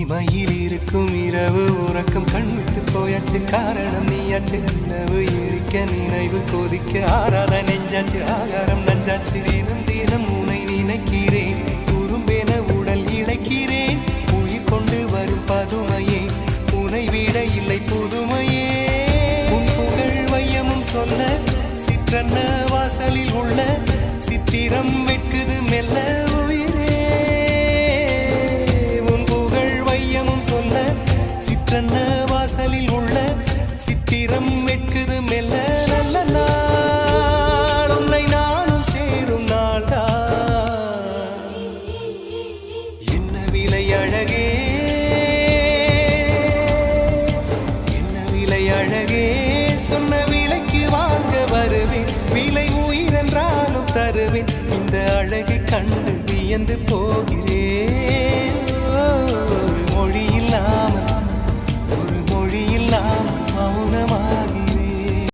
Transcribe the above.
தனிமையில் இருக்கும் இரவு உறக்கம் கண்விட்டு போயாச்சு காரணம் நீயாச்சு நிலவு எரிக்க நினைவு கொதிக்க ஆறாத நெஞ்சாச்சு ஆகாரம் நஞ்சாச்சு தினம் தினம் உனை நினைக்கிறேன் குறும்பென உடல் இழைக்கிறேன் உயிர் கொண்டு வரும் பதுமையே உனை விட இல்லை புதுமையே உன் புகழ் வையமும் சொல்ல சிற்றன்ன வாசலில் உள்ள சித்திரம் வெட்குது மெல்ல வாசலில் உள்ள சித்திரம் வெட்குது மெல்ல நல்ல நாள் உன்னை நானும் சேரும் நாள்தான் என்ன விலை அழகே என்ன விலை அழகே சொன்ன விலைக்கு வாங்க வருவேன் விலை உயிரென்றாலும் தருவேன் இந்த அழகை கண்டு வியந்து போகிறேன்